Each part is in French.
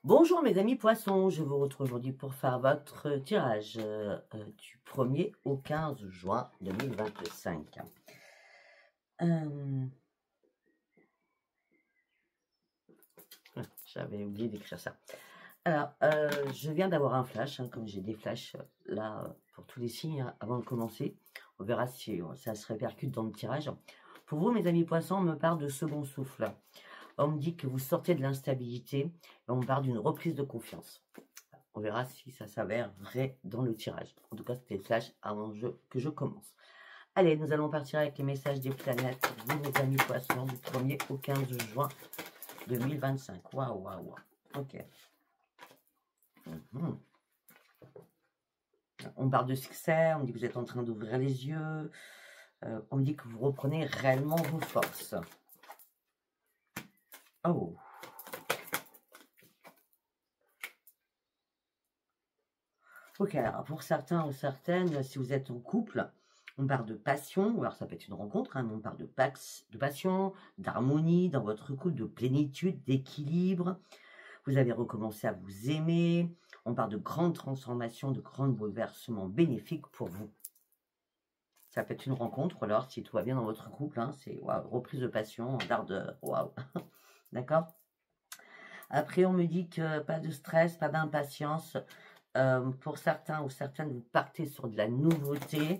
Bonjour mes amis poissons, je vous retrouve aujourd'hui pour faire votre tirage du 1er au 15 juin 2025. J'avais oublié d'écrire ça. Alors, je viens d'avoir un flash, comme j'ai des flashs là pour tous les signes avant de commencer. On verra si ça se répercute dans le tirage. Pour vous mes amis poissons, on me parle de second souffle. On me dit que vous sortez de l'instabilité et on me parle d'une reprise de confiance. On verra si ça s'avère vrai dans le tirage. En tout cas, c'était le flash avant que je commence. Allez, nous allons partir avec les messages des planètes. Vous, mes amis poissons, du 1er au 15 juin 2025. Waouh, waouh, waouh. Ok. On parle de succès, on me dit que vous êtes en train d'ouvrir les yeux. On me dit que vous reprenez réellement vos forces. Oh. Ok, alors pour certains ou certaines, si vous êtes en couple, on parle de passion, alors ça peut être une rencontre, mais on parle de passion, d'harmonie dans votre couple, de plénitude, d'équilibre. Vous avez recommencé à vous aimer. On parle de grandes transformations, de grands bouleversements bénéfiques pour vous. Ça peut être une rencontre, alors si tout va bien dans votre couple, c'est waouh, reprise de passion, d'ardeur, waouh. D'accord? Après, on me dit que pas de stress, pas d'impatience. Pour certains ou certaines, vous partez sur de la nouveauté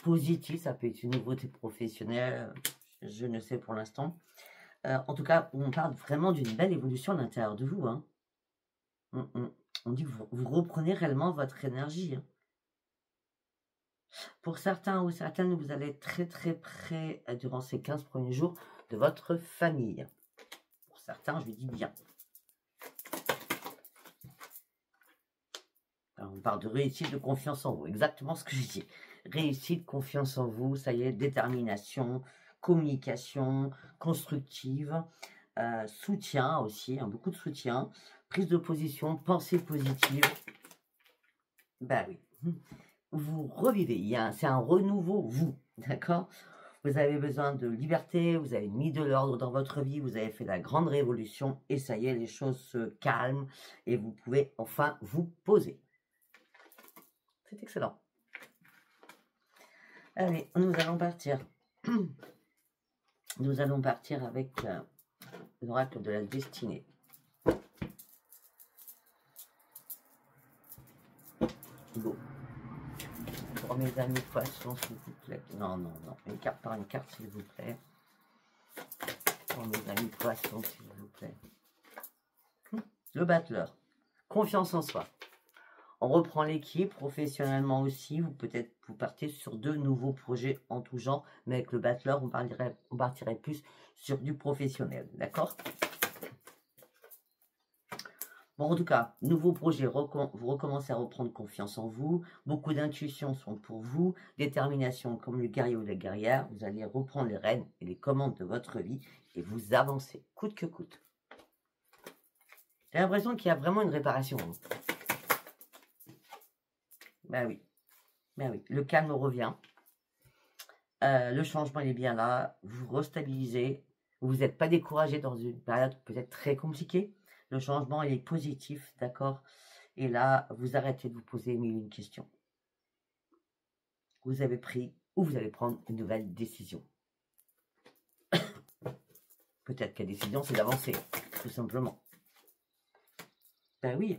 positive. Ça peut être une nouveauté professionnelle, je ne sais pour l'instant. En tout cas, on parle vraiment d'une belle évolution à l'intérieur de vous. On dit que vous reprenez réellement votre énergie. Pour certains ou certaines, vous allez être très très près durant ces 15 premiers jours de votre famille. Pour certains, je lui dis bien. Alors, on parle de réussite, de confiance en vous. Exactement ce que je dis. Réussite, confiance en vous, ça y est, détermination, communication constructive, soutien aussi, beaucoup de soutien, prise de position, pensée positive. Ben oui. Vous revivez, c'est un renouveau, vous, d'accord? Vous avez besoin de liberté, vous avez mis de l'ordre dans votre vie, vous avez fait la grande révolution, et ça y est, les choses se calment, et vous pouvez enfin vous poser. C'est excellent. Allez, nous allons partir. Nous allons partir avec l'oracle de la destinée. Go. Pour mes amis poissons, s'il vous plaît. Non, non, non. Une carte par une carte, s'il vous plaît. Pour mes amis poissons, s'il vous plaît. Le battleur. Confiance en soi. On reprend l'équipe, professionnellement aussi. Vous partez sur de nouveaux projets en tout genre. Mais avec le battleur, on partirait plus sur du professionnel. D'accord? Bon, en tout cas, nouveau projet, vous recommencez à reprendre confiance en vous. Beaucoup d'intuitions sont pour vous. Détermination comme le guerrier ou la guerrière. Vous allez reprendre les rênes et les commandes de votre vie et vous avancez, coûte que coûte. J'ai l'impression qu'il y a vraiment une réparation. Ben oui. Ben oui. Le calme revient. Le changement, il est bien là. Vous vous restabilisez. Vous n'êtes pas découragé dans une période peut-être très compliquée. Le changement, il est positif, d'accord? Et là, vous arrêtez de vous poser mille et une questions. Vous avez pris ou vous allez prendre une nouvelle décision. Peut-être que la décision, c'est d'avancer, tout simplement. Ben oui.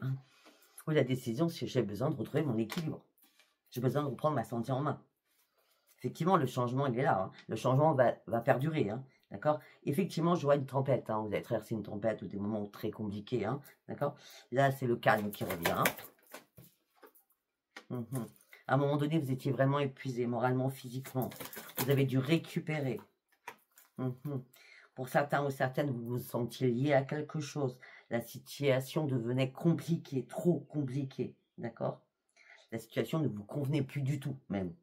Ou la décision, c'est que j'ai besoin de retrouver mon équilibre. J'ai besoin de reprendre ma santé en main. Effectivement, le changement, il est là. Le changement va perdurer. D'accord? Effectivement, je vois une tempête. Vous avez traversé une tempête ou des moments très compliqués. D'accord? Là, c'est le calme qui revient. À un moment donné, vous étiez vraiment épuisé, moralement, physiquement. Vous avez dû récupérer. Pour certains ou certaines, vous vous sentiez lié à quelque chose. La situation devenait compliquée, trop compliquée. D'accord? La situation ne vous convenait plus du tout, même.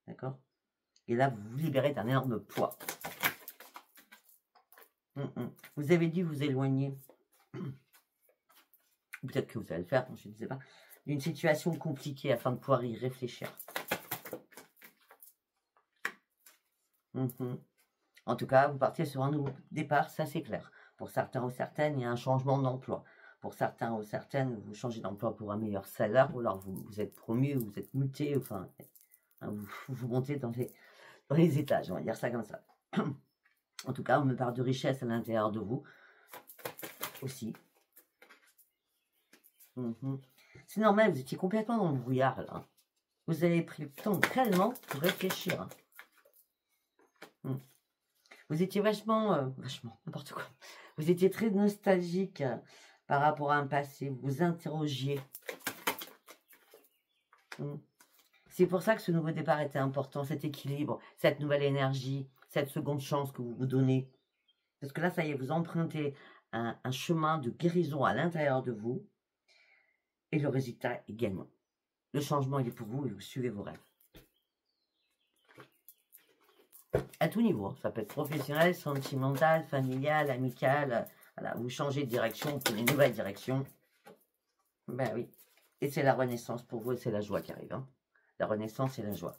D'accord? Et là, vous vous libérez d'un énorme poids. Vous avez dû vous éloigner. Peut-être que vous allez le faire, je ne sais pas. D'une situation compliquée afin de pouvoir y réfléchir. En tout cas, vous partez sur un nouveau départ, ça c'est clair. Pour certains ou certaines, il y a un changement d'emploi. pour certains ou certaines, vous changez d'emploi pour un meilleur salaire, ou alors vous êtes promu, vous êtes muté, enfin, hein, vous montez dans les étages, on va dire ça comme ça. En tout cas, on me parle de richesse à l'intérieur de vous aussi. C'est normal, vous étiez complètement dans le brouillard là. Vous avez pris le temps tellement pour réfléchir. Vous étiez vachement, n'importe quoi. Vous étiez très nostalgique par rapport à un passé. Vous vous interrogiez. C'est pour ça que ce nouveau départ était important, cet équilibre, cette nouvelle énergie, cette seconde chance que vous vous donnez. Parce que là, ça y est, vous empruntez un chemin de guérison à l'intérieur de vous. Et le résultat est gagnant. Le changement, il est pour vous et vous suivez vos rêves. À tout niveau, hein. Ça peut être professionnel, sentimental, familial, amical. Voilà, vous changez de direction, vous prenez une nouvelle direction. Ben oui. Et c'est la renaissance pour vous et c'est la joie qui arrive. Hein. La renaissance et la joie.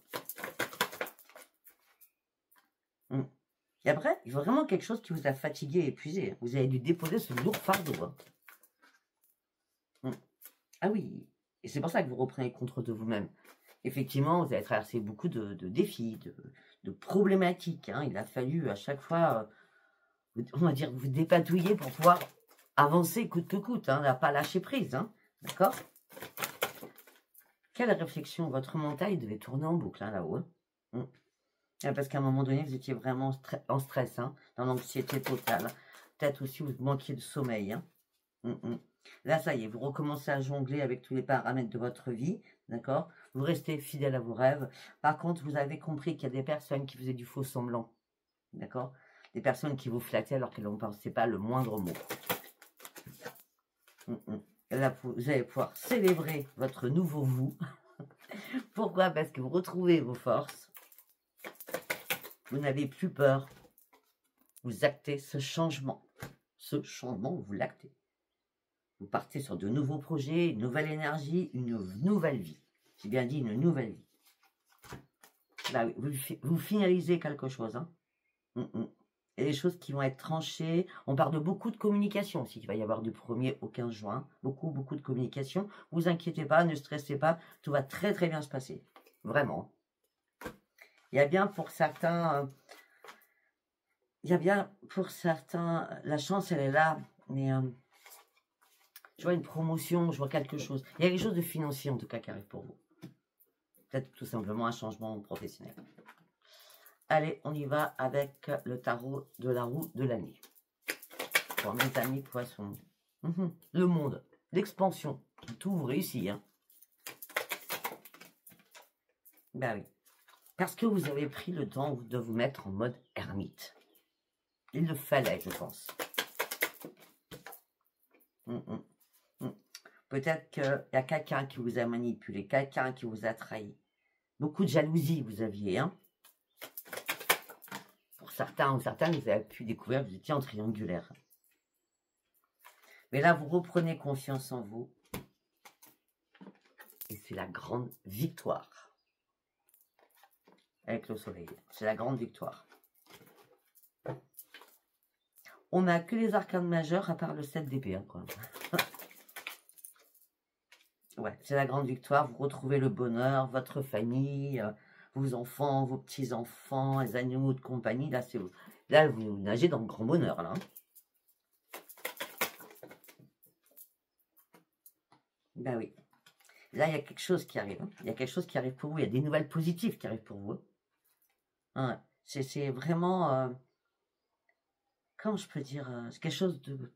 Et après, il faut vraiment quelque chose qui vous a fatigué et épuisé. Vous avez dû déposer ce lourd fardeau. Hein. Ah oui. Et c'est pour ça que vous reprenez le contrôle de vous-même. Effectivement, vous avez traversé beaucoup de défis, de problématiques. Hein. Il a fallu à chaque fois, on va dire, vous dépatouiller pour pouvoir avancer coûte que coûte. Hein. Ne pas lâcher prise. Hein. D'accord? Quelle réflexion. Votre mental devait tourner en boucle hein, là-haut. Hein. Parce qu'à un moment donné, vous étiez vraiment en stress, hein, dans l'anxiété totale. Peut-être aussi vous manquiez de sommeil. Hein. Là, ça y est, vous recommencez à jongler avec tous les paramètres de votre vie, d'accord? Vous restez fidèle à vos rêves. Par contre, vous avez compris qu'il y a des personnes qui faisaient du faux semblant, d'accord? Des personnes qui vous flattaient alors qu'elles ne pensaient pas le moindre mot. Et là, vous allez pouvoir célébrer votre nouveau vous. Pourquoi? Parce que vous retrouvez vos forces. Vous n'avez plus peur. Vous actez ce changement. Ce changement, vous l'actez. Vous partez sur de nouveaux projets, une nouvelle énergie, une nouvelle vie. J'ai bien dit une nouvelle vie. Là, vous finalisez quelque chose. Hein. Et des choses qui vont être tranchées. On parle de beaucoup de communication aussi. Il va y avoir du 1er au 15 juin. Beaucoup de communication. Ne vous inquiétez pas, ne stressez pas. Tout va très très bien se passer. Vraiment. Il y a bien pour certains... la chance elle est là. Mais... je vois une promotion, je vois quelque chose. Il y a quelque chose de financier en tout cas qui arrive pour vous. Peut-être tout simplement un changement professionnel. Allez, on y va avec le tarot de la roue de l'année. Pour mes amis poissons. Le monde, l'expansion. Tout vous réussit. Hein. Ben oui. Parce que vous avez pris le temps de vous mettre en mode ermite. Il le fallait, je pense. Peut-être qu'il y a quelqu'un qui vous a manipulé, quelqu'un qui vous a trahi. Beaucoup de jalousie vous aviez. Hein. Pour certains ou certaines, vous avez pu découvrir que vous étiez en triangulaire. Mais là, vous reprenez confiance en vous. Et c'est la grande victoire. Avec le soleil. C'est la grande victoire. On n'a que les arcanes majeurs à part le 7 d'épée. Hein, quoi. Ouais, c'est la grande victoire. Vous retrouvez le bonheur, votre famille, vos enfants, vos petits-enfants, les animaux de compagnie. Là, vous nagez dans le grand bonheur. Là. Ben oui. Là, il y a quelque chose qui arrive. Hein. Il y a quelque chose qui arrive pour vous. Il y a des nouvelles positives qui arrivent pour vous. Hein. C'est vraiment... comment je peux dire, c'est quelque chose de...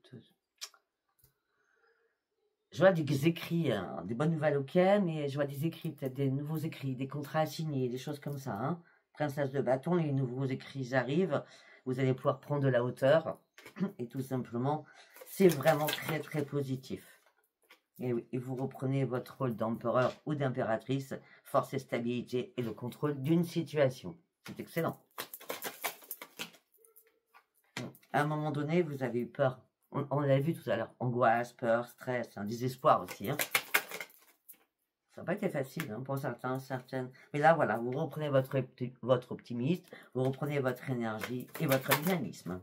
Je vois des écrits, hein, des bonnes nouvelles, ok, mais je vois des écrits, peut-être des nouveaux écrits, des contrats à signer, des choses comme ça. Hein. Princesse de bâton, les nouveaux écrits arrivent, vous allez pouvoir prendre de la hauteur, et tout simplement, c'est vraiment très très positif. Et vous reprenez votre rôle d'empereur ou d'impératrice, force et stabilité et le contrôle d'une situation. C'est excellent. À un moment donné, vous avez eu peur. On l'a vu tout à l'heure. Angoisse, peur, stress, un désespoir aussi. Hein. Ça n'a pas été facile hein, pour certains, certaines. Mais là, voilà, vous reprenez votre optimisme, vous reprenez votre énergie et votre dynamisme.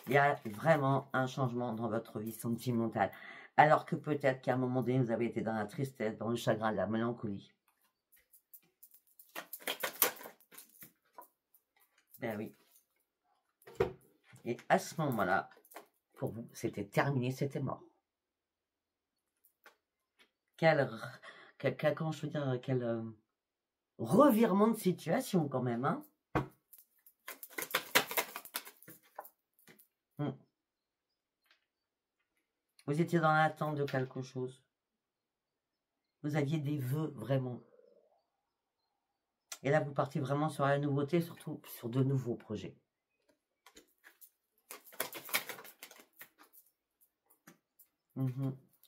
Il y a vraiment un changement dans votre vie sentimentale. Alors que peut-être qu'à un moment donné, vous avez été dans la tristesse, dans le chagrin, la mélancolie. Ben oui. Et à ce moment-là, pour vous, c'était terminé, c'était mort. Comment je veux dire, quel revirement de situation quand même, hein. Vous étiez dans l'attente de quelque chose. Vous aviez des vœux, vraiment. Et là, vous partez vraiment sur la nouveauté, surtout sur de nouveaux projets.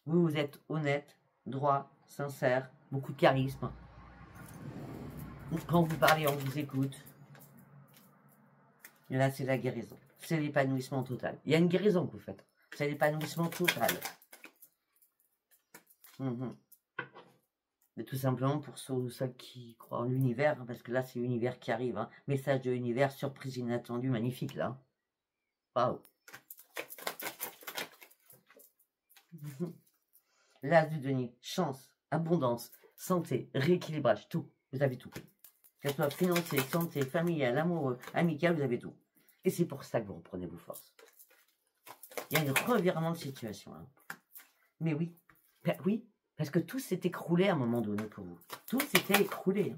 Vous êtes honnête, droit, sincère, beaucoup de charisme. Quand vous parlez, on vous écoute. Et là, c'est la guérison. C'est l'épanouissement total. Il y a une guérison que vous faites. C'est l'épanouissement total. Mais tout simplement pour ceux qui croient en l'univers, parce que là, c'est l'univers qui arrive. Hein. Message de l'univers, surprise inattendue, magnifique, là. Waouh. L'as du denier, chance, abondance, santé, rééquilibrage, tout. Vous avez tout. Que ce soit financier, santé, familial, amoureux, amical, vous avez tout. Et c'est pour ça que vous reprenez vos forces. Il y a un revirement de situation. Hein. Mais oui, ben oui, parce que tout s'est écroulé à un moment donné pour vous. Tout s'était écroulé.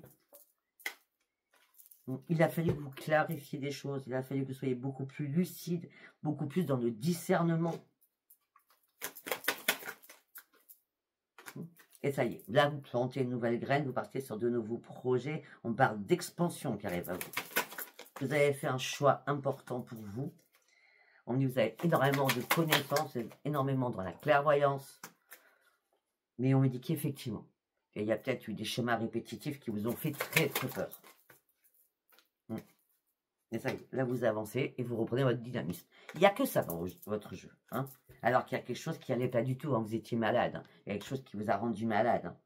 Il a fallu que vous clarifiez des choses. Il a fallu que vous soyez beaucoup plus lucide, beaucoup plus dans le discernement. Et ça y est, là, vous plantez une nouvelle graine, vous partez sur de nouveaux projets. On parle d'expansion qui arrive à vous. Vous avez fait un choix important pour vous. On dit que vous avez énormément de connaissances, énormément dans la clairvoyance. Mais on me dit qu'effectivement, il y a peut-être eu des schémas répétitifs qui vous ont fait très très peur. Et ça y est, là vous avancez et vous reprenez votre dynamisme. Il n'y a que ça dans votre jeu. Hein, alors qu'il y a quelque chose qui n'allait pas du tout. Hein, vous étiez malade. Hein, il y a quelque chose qui vous a rendu malade. Hein.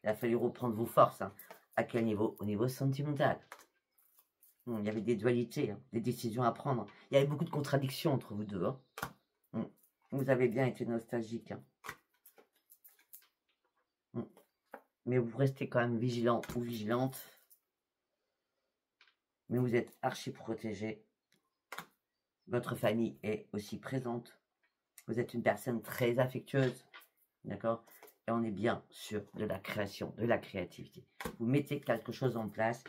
Il a fallu reprendre vos forces. Hein. À quel niveau? Au niveau sentimental. Il y avait des dualités, hein, des décisions à prendre. Il y avait beaucoup de contradictions entre vous deux. Hein. Vous avez bien été nostalgique. Hein. Mais vous restez quand même vigilant ou vigilante. Mais vous êtes archi protégé. Votre famille est aussi présente. Vous êtes une personne très affectueuse. D'accord? Et on est bien sur de la création, de la créativité. Vous mettez quelque chose en place.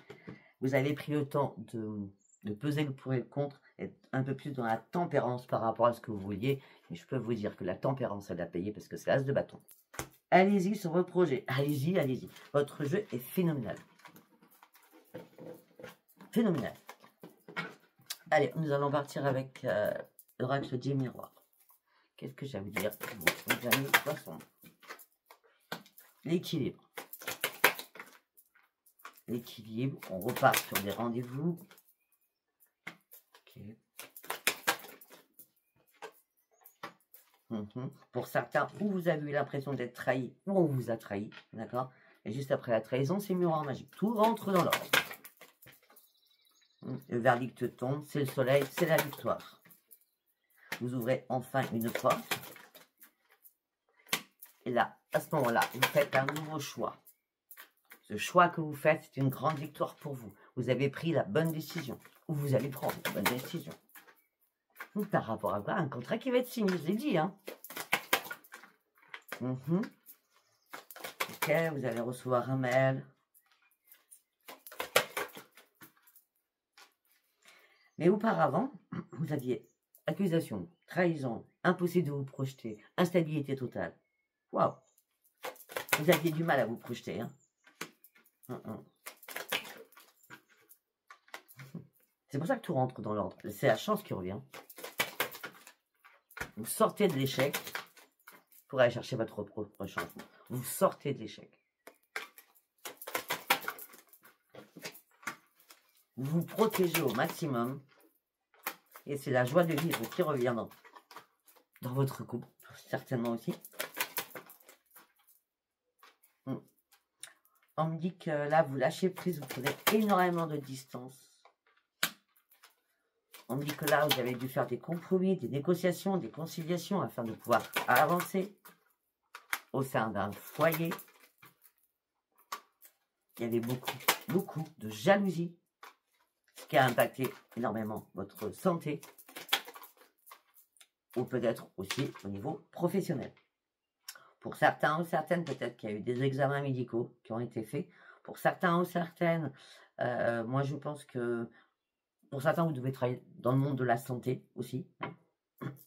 Vous avez pris le temps de peser le pour et le contre, être un peu plus dans la tempérance par rapport à ce que vous vouliez. Et je peux vous dire que la tempérance, elle a payé parce que c'est l'as de bâton. Allez-y sur votre projet. Allez-y, allez-y. Votre jeu est phénoménal. Phénoménal. Allez, nous allons partir avec l'oracle du miroir. Qu'est-ce que j'ai à vous dire? Mes amis poissons. L'équilibre. L'équilibre. On repart sur des rendez-vous. Okay. Pour certains, où vous avez eu l'impression d'être trahi, ou on vous a trahi, d'accord? Et juste après la trahison, c'est miroir magique. Tout rentre dans l'ordre. Le verdict tombe, c'est le soleil, c'est la victoire. Vous ouvrez enfin une porte. Et là, à ce moment-là, vous faites un nouveau choix. Ce choix que vous faites, c'est une grande victoire pour vous. Vous avez pris la bonne décision. Ou vous allez prendre la bonne décision. Par rapport à quoi? Un contrat qui va être signé, je l'ai dit. Hein. Ok, vous allez recevoir un mail. Mais auparavant, vous aviez accusation, trahison, impossible de vous projeter, instabilité totale. Waouh! Vous aviez du mal à vous projeter. Hein. C'est pour ça que tout rentre dans l'ordre. C'est la chance qui revient. Vous sortez de l'échec pour aller chercher votre propre changement. Vous sortez de l'échec. Vous vous protégez au maximum. Et c'est la joie de vivre qui revient dans votre couple. Certainement aussi. On me dit que là, vous lâchez prise. Vous prenez énormément de distance. On me dit que là, vous avez dû faire des compromis, des négociations, des conciliations afin de pouvoir avancer au sein d'un foyer. Il y avait beaucoup de jalousie, ce qui a impacté énormément votre santé, ou peut-être aussi au niveau professionnel. Pour certains ou certaines, peut-être qu'il y a eu des examens médicaux qui ont été faits. Pour certains ou certaines, moi je pense que pour certains, vous devez travailler dans le monde de la santé aussi. Hein.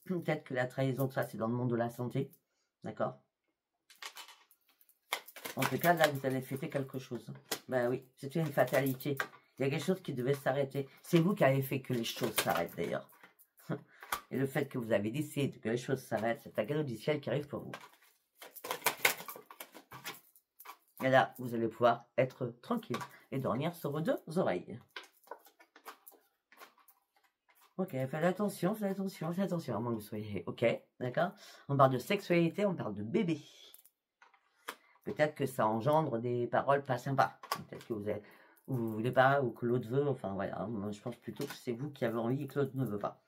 Peut-être que la trahison, ça, c'est dans le monde de la santé. D'accord? En tout cas, là, vous allez fêter quelque chose. Ben oui, c'était une fatalité. Il y a quelque chose qui devait s'arrêter. C'est vous qui avez fait que les choses s'arrêtent, d'ailleurs. Et le fait que vous avez décidé que les choses s'arrêtent, c'est un cadeau du ciel qui arrive pour vous. Et là, vous allez pouvoir être tranquille et dormir sur vos deux oreilles. Ok, faites attention, à moins que vous soyez ok, d'accord? On parle de sexualité, on parle de bébé. Peut-être que ça engendre des paroles pas sympas. Peut-être que vous voulez pas, ou que l'autre veut, enfin voilà. Moi, je pense plutôt que c'est vous qui avez envie et que l'autre ne veut pas.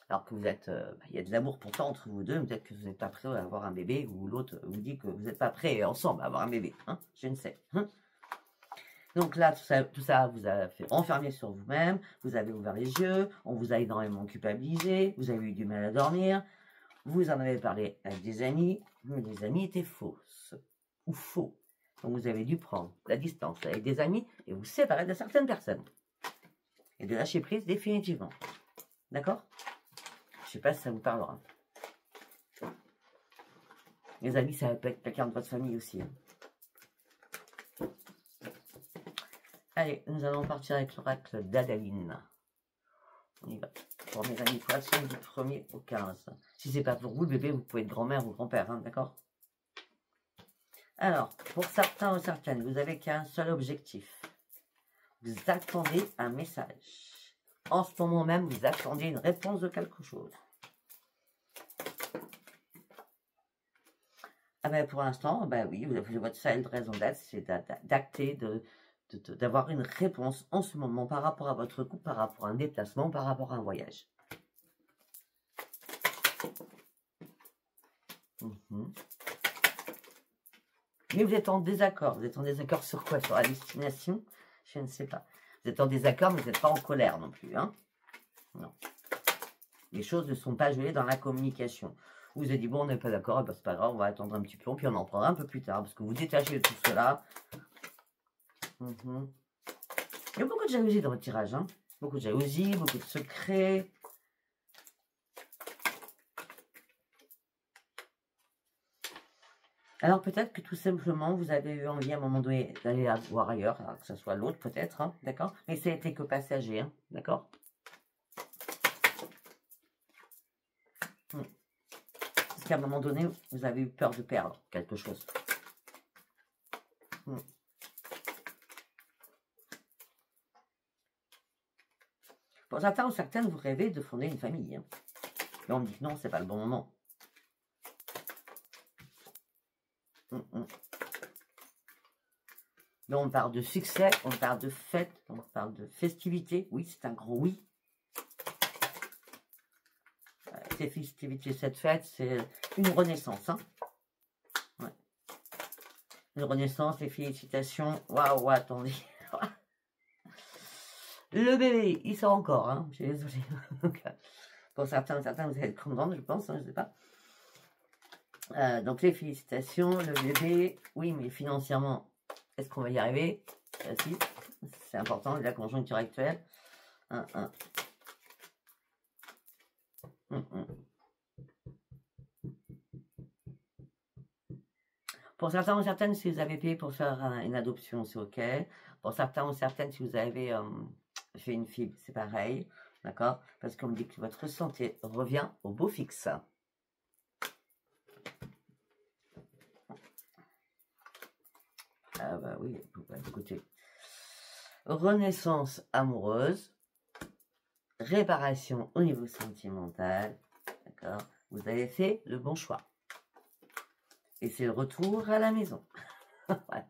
Alors que vous êtes, il y a de l'amour pourtant entre vous deux, peut-être que vous n'êtes pas prêt à avoir un bébé, ou l'autre vous dit que vous n'êtes pas prêts ensemble à avoir un bébé, hein, je ne sais. Hein. Donc là, tout ça vous a fait enfermer sur vous-même, vous avez ouvert les yeux, on vous a énormément culpabilisé, vous avez eu du mal à dormir, vous en avez parlé avec des amis, mais les amis étaient fausses, ou faux. Donc vous avez dû prendre la distance avec des amis et vous séparer de certaines personnes. Et de lâcher prise définitivement. D'accord? Je ne sais pas si ça vous parlera. Les amis, ça peut être quelqu'un de votre famille aussi. Hein. Allez, nous allons partir avec l'oracle d'Adaline. On y va. Pour mes amis poissons du 1er au 15. Si c'est pas pour vous, le bébé, vous pouvez être grand-mère ou grand-père, hein, d'accord? Alors, pour certains ou certaines, vous n'avez qu'un seul objectif. Vous attendez un message. En ce moment même, vous attendez une réponse de quelque chose. Ah ben pour l'instant, ben oui, votre seule raison d'être, c'est d'acter, d'avoir une réponse en ce moment par rapport à votre couple, par rapport à un déplacement, par rapport à un voyage. Mais vous êtes en désaccord. Vous êtes en désaccord sur quoi? Sur la destination? Je ne sais pas. Vous êtes en désaccord, mais vous n'êtes pas en colère non plus. Hein? Non. Les choses ne sont pas jouées dans la communication. Vous avez dit, bon, on n'est pas d'accord, ben, c'est pas grave, on va attendre un petit peu, puis on en prendra un peu plus tard, parce que vous détachez de tout cela. Il y a beaucoup de jalousie dans votre tirage. Hein? Beaucoup de jalousie, beaucoup de secrets. Alors peut-être que tout simplement, vous avez eu envie à un moment donné d'aller la voir ailleurs, alors que ce soit l'autre peut-être, hein, d'accord? Mais ça a été que passager, hein, d'accord? Parce qu'à un moment donné, vous avez eu peur de perdre quelque chose. Pour certains ou certaines, vous rêvez de fonder une famille. Hein. Mais on me dit que non, c'est pas le bon moment. Mais on parle de succès, on parle de fête, on parle de festivité. Oui, c'est un gros oui. Ces festivités, cette fête, c'est une renaissance. Hein. Ouais. Une renaissance, les félicitations. Waouh, attendez. Le bébé, il sort encore, hein. Je suis désolée. Pour certains, vous allez être contents, je pense, hein, je ne sais pas. Donc les félicitations, le bébé, oui, mais financièrement, est-ce qu'on va y arriver? Si, c'est important, la conjoncture actuelle. Pour certains ou certaines, si vous avez payé pour faire une adoption, c'est ok. Pour certains ou certaines, si vous avez fait une fibre, c'est pareil. D'accord? Parce qu'on me dit que votre santé revient au beau fixe. Ah bah oui, écoutez. Renaissance amoureuse. Réparation au niveau sentimental. D'accord? Vous avez fait le bon choix. Et c'est le retour à la maison. Voilà.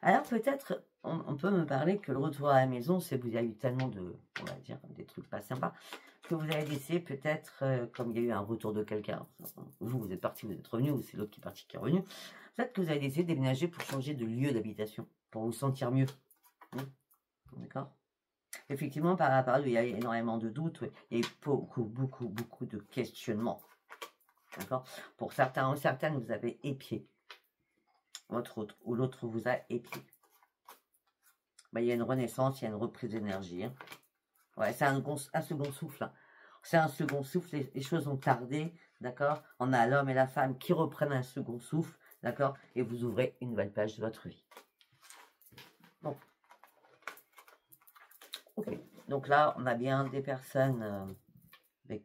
Alors peut-être, on peut me parler que le retour à la maison, c'est vous avez eu tellement de, on va dire, des trucs pas sympas, que vous avez décidé peut-être, comme il y a eu un retour de quelqu'un, vous êtes parti, vous êtes revenu, ou c'est l'autre qui est parti, qui est revenu, peut-être que vous avez décidé de déménager pour changer de lieu d'habitation, pour vous sentir mieux. D'accord? Effectivement, par rapport à il y a énormément de doutes, il y a eu beaucoup de questionnements. D'accord? Pour certains ou certaines, vous avez épié votre autre, ou l'autre vous a épié. Ben, il y a une renaissance, il y a une reprise d'énergie. Hein. Ouais, c'est un second souffle. Hein. C'est un second souffle, les choses ont tardé, d'accord? On a l'homme et la femme qui reprennent un second souffle, d'accord? Et vous ouvrez une nouvelle page de votre vie. Bon. Ok. Donc là, on a bien des personnes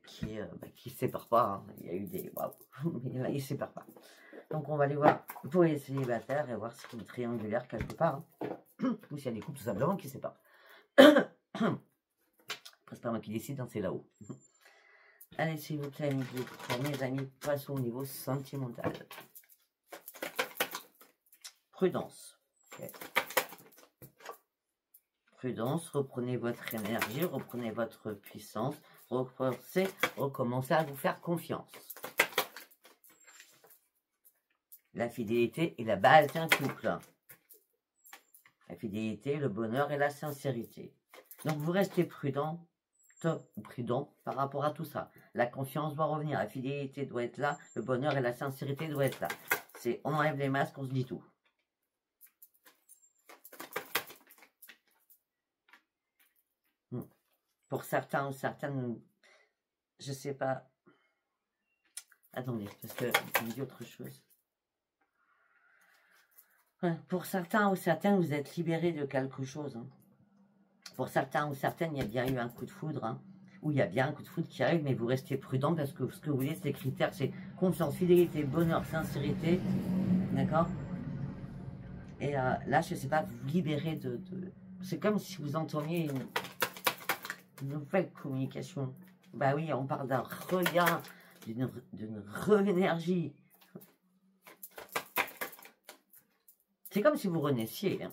qui ne se séparent pas. Hein. Il y a eu des... Waouh. Mais là, ils ne se séparent pas. Donc on va aller voir pour les célibataires et voir s'il y a une triangulaire quelque part. Hein. Ou s'il y a des couples tout simplement qui se séparent. C'est pas moi qui décide, hein, c'est là-haut. Allez, s'il vous plaît, pour mes amis, passons au niveau sentimental. Prudence. Okay. Prudence, reprenez votre énergie, reprenez votre puissance, recommencez à vous faire confiance. La fidélité est la base d'un couple. La fidélité, le bonheur et la sincérité. Donc vous restez prudent par rapport à tout ça. La confiance doit revenir, la fidélité doit être là, le bonheur et la sincérité doivent être là. On enlève les masques, on se dit tout. Pour certains ou certaines, je sais pas. Attendez, parce que je me dis autre chose. Pour certains ou certaines, vous êtes libérés de quelque chose. Hein. Pour certains ou certaines, il y a bien eu un coup de foudre. Hein, où il y a bien un coup de foudre qui arrive, mais vous restez prudent parce que ce que vous voulez, c'est les critères, c'est confiance, fidélité, bonheur, sincérité. D'accord? Et là, je ne sais pas, vous libérez de... C'est comme si vous entendiez une nouvelle communication. Bah oui, on parle d'un regain, d'une re-énergie. C'est comme si vous renaissiez.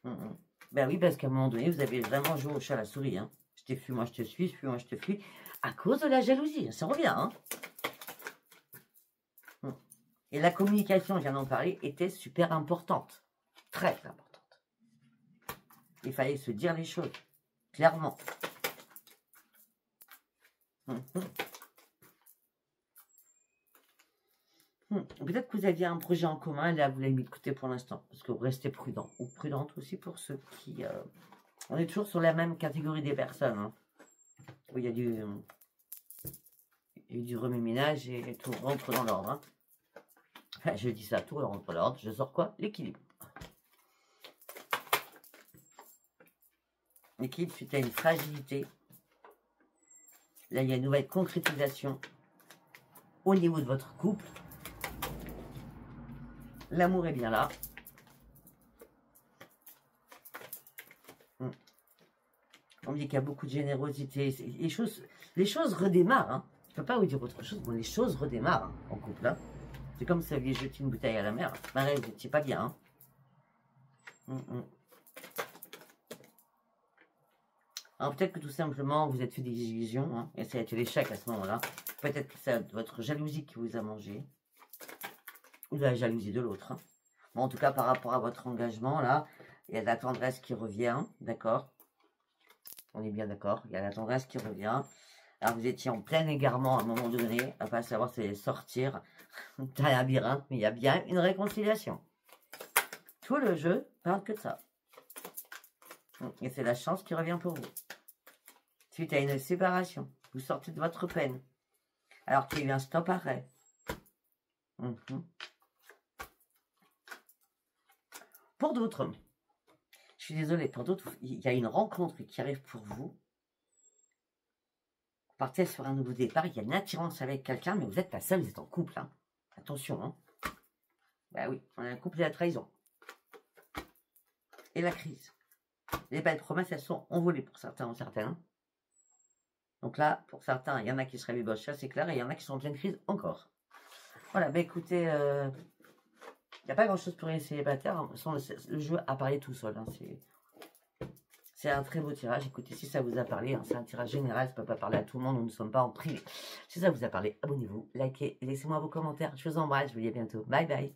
Hein. Ben oui, parce qu'à un moment donné, vous avez vraiment joué au chat à la souris. Hein. Je t'ai fui, moi je te suis, moi je te fuis. À cause de la jalousie, ça revient. Hein. Et la communication, je viens d'en parler, était super importante. Très importante. Il fallait se dire les choses, clairement. Peut-être que vous aviez un projet en commun, et là vous l'avez mis de côté pour l'instant, parce que vous restez prudent, ou prudente aussi pour ceux qui... On est toujours sur la même catégorie des personnes, hein, où il y a du remue-ménage et tout rentre dans l'ordre. Hein. Enfin, je dis ça, tout rentre dans l'ordre, je sors quoi? L'équilibre. L'équilibre suite à une fragilité. Là, il y a une nouvelle concrétisation au niveau de votre couple. L'amour est bien là. On me dit qu'il y a beaucoup de générosité. Les choses redémarrent. Hein. Je ne peux pas vous dire autre chose. Bon, les choses redémarrent hein, en couple. Hein. C'est comme si vous aviez jeté une bouteille à la mer. Pareil, vous n'étiez pas bien. Hein. Alors peut-être que tout simplement, vous êtes fait des illusions. Hein, et ça a été l'échec à ce moment-là. Peut-être que c'est votre jalousie qui vous a mangé. Ou la jalousie de l'autre. Hein. Bon, en tout cas, par rapport à votre engagement, là, il y a de la tendresse qui revient, d'accord? On est bien d'accord, il y a la tendresse qui revient. Alors, vous étiez en plein égarement à un moment donné, à pas savoir si vous allez sortir d'un labyrinthe, mais il y a bien une réconciliation. Tout le jeu parle que de ça. Et c'est la chance qui revient pour vous. Suite à une séparation, vous sortez de votre peine. Alors qu'il y a eu un stop-arrêt. Pour d'autres, je suis désolée, pour d'autres, il y a une rencontre qui arrive pour vous. Vous partez sur un nouveau départ, il y a une attirance avec quelqu'un, mais vous n'êtes pas seul, vous êtes en couple. Hein. Attention. Hein. Ben oui, on a un couple et la trahison. Et la crise. Les belles promesses, elles sont envolées pour certains ou certaines. Hein. Donc là, pour certains, il y en a qui se réveillent, c'est clair, et il y en a qui sont en pleine crise encore. Voilà, ben écoutez... Il n'y a pas grand-chose pour les célibataires. Le jeu a parlé tout seul. Hein, c'est un très beau tirage. Écoutez, si ça vous a parlé, hein, c'est un tirage général. Ça ne peut pas parler à tout le monde. Nous ne sommes pas en privé. Si ça vous a parlé, abonnez-vous, likez, laissez-moi vos commentaires. Je vous embrasse. Je vous dis à bientôt. Bye bye.